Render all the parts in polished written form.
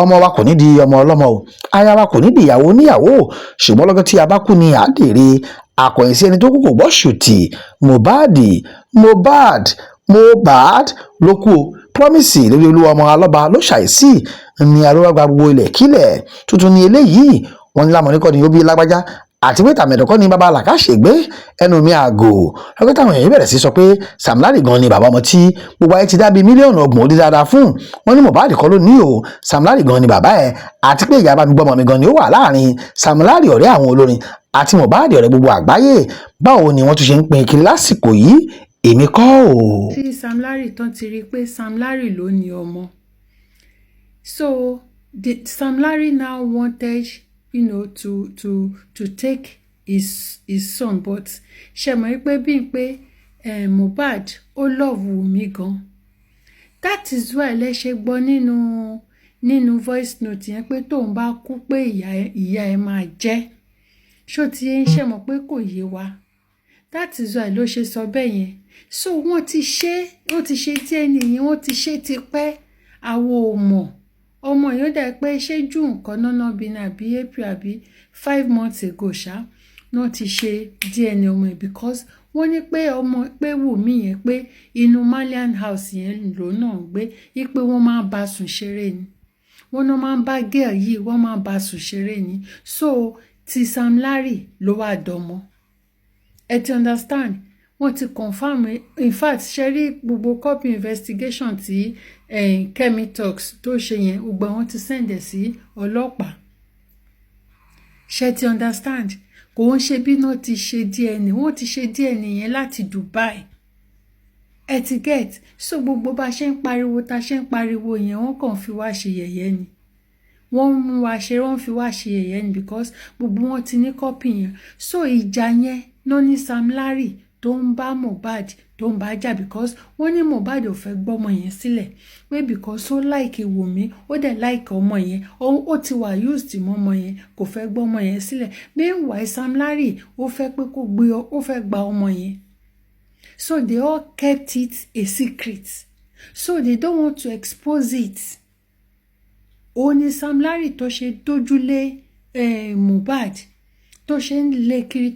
ọmọ wa kò ní di ọmọ ọlọ́mọ o, aya wa kò ní di ìyàwó oníyàwó, ṣùgbọ́n lọ́gán tí a bá kú ni àdèrè àkọ̀yìn sí ẹni tó kú kò gbọ́ ṣùtì. Mohbad ló kú o. Promise lórí olúwa ọmọ alọ́ba ló ṣàìsí ní arúgbó gba gbogbo ilẹ̀ kílẹ̀ tuntun ní eléyìí. Wọ́n ní lámọ̀ríkọ́ ni ó bí lágbájá àti pé tàmẹ̀dọ̀kọ́ ni bàbá làkàṣègbè ẹnu mi àgò. Lọ́gán táwọn èèyàn bẹ̀rẹ̀ sí sọ pé Sam Larry gan ni bàbá ọmọ tí gbogbo ayé ti dá bíi mílíọ̀nù ọgbọ̀n ó dé dáadáa fún. Wọ́n ní Mohbad kọ́ ló ní o, Sam Larry gan ni bàbá ẹ̀, àti pé ìyá bá mi gbọ́mọ mi gan ni ó wà láàrin Sam Larry ọ̀rẹ́ àwọn olórin àti Mohbad ọ̀rẹ́ gbogbo àgbáyé. Báwo ni wọ́n tún ṣe ń pín kiri lásìkò yìí? Èmi kọ́ o. tí Sam Larry tán ti rí i pé Sam Larry ló ní ọmọ, so Sam Larry now wanted to take his son, but ṣe mọ̀ pé bíi pé Mohbad ó love Wùmí gan. That is why lẹ ṣe gbọ́ nínú voice note yẹn pé tóun bá kú pé ìyá ẹ máa jẹ́. Ṣó ti ń ṣe mọ̀ pé kò yé wa. That is why ló ṣe sọ bẹ́ẹ̀ yẹn. So wọ́n ti ṣe tí ẹni yìí wọ́n ti ṣe ti pẹ́. Àwọn ò mọ̀ ọmọ yóò dà pé ṣé jù nǹkan náà bí ní àbí April àbí 5 months ago ṣá náà ti ṣe DNA ọmọ yìí, because wọ́n ní pé Wùmí yẹn pé inú Malian house yẹn ló náà gbé pé wọ́n máa bá sùn ṣeré ni, wọ́n náà máa ń bá girl yìí wọ́n máa bá sùn ṣeré ni. So ti Sam Larry ló wà dọmọ. Ẹ ti understand? Wọ́n ti confirm, in fact ṣe rí gbogbo copy investigation tí Kemi Talks tó ṣe yẹn gbogbo wọn ti send ẹ̀ sí ọlọ́pàá. Ṣe ti understand? Kò ń ṣe bí náà ti ṣe DNA, wọ́n ti ṣe DNA yẹn láti Dubai. Ẹ ti get? So gbogbo bá ṣe ń pariwo yẹn wọ́n kàn fi wá ṣe yẹ̀yẹ́ ni. Wọ́n mú wa ṣe, wọ́n fi wá ṣe yẹ̀yẹ́ ni because gbogbo wọn ti ní copy yẹn. So ìjà yẹn ló ní Sam Larry tó ń bá Mohbad tó ń bá jà, because wọ́n ní Mohbad ò fẹ́ gbọ́mọ yẹn sílẹ̀ pé because ó like Wùmí ó dẹ̀ like ọmọ yẹn, ó ti wà used mọ́ ọmọ yẹn, kò fẹ́ gbọ́mọ yẹn sílẹ̀. Meanwhile Sam Larry ó fẹ́ pé ó fẹ́ gba ọmọ yẹn. So they all kept it a secret, so they don't want to expose it. Ó ní Sam Larry tó ṣe dójúlé Mohbad tó ṣe ń lé kiri.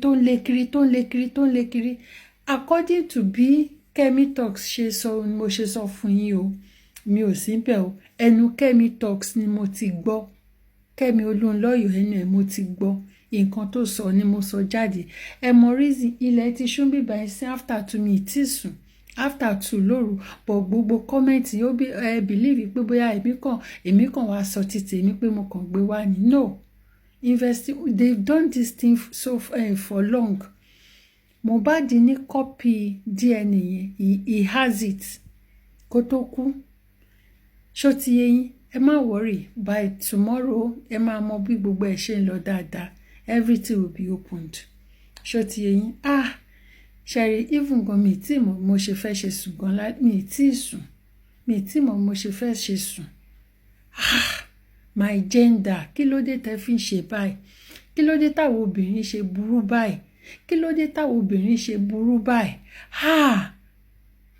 According to bí Kemi Talks ṣe sọ ni mo ṣe sọ fún yín o, mi ò sí bẹ́ẹ̀ o, ẹnu Kemi Talks ni mo ti gbọ́. Kẹ́mi Olúnlọ́yọ̀ ẹnu ẹ̀ mo ti gbọ́, nǹkan tó sọ ni mo sọ jáde. Ẹ mọ reason ilẹ̀ ti ṣú bíbá ẹ sí after 2 mi tí sùn after 2 lóru, but gbogbo kọ́mẹ́ǹtì ó bí ẹ believe pé bóyá èmi kàn wá sọ títì èmi pé mo kàn gbé wá ni. No, they've done this thing for long. Mohbad ní copy DNA yẹn, he has it kó tó kú. Ṣó ti yé yín? Ẹ má worry, by tomorrow ẹ máa mọ bí gbogbo ẹ̀ ṣe ń lọ dáadáa, everything will be opened. Ṣó ti yé yín? Ṣẹ̀rí even gan mi tí mo ṣe fẹ́ ṣe sùn gan mi tí sùn, mi tí mo ṣe fẹ́ ṣe sùn. My gender, kí ló dé tẹ́ fi ń ṣe báyìí? Kí ló dé táwọn obìnrin ṣe burú báyìí? Kí ló dé táwọn obìnrin ṣe burú báyìí?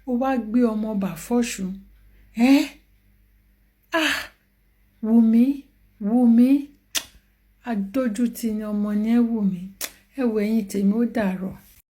Ó wá gbé ọmọ bà fọ́ṣùn. Wùmí adójútì ni ọmọ ní Wùmí. Ẹ wo ẹ̀yin tèmi ó dàárọ̀.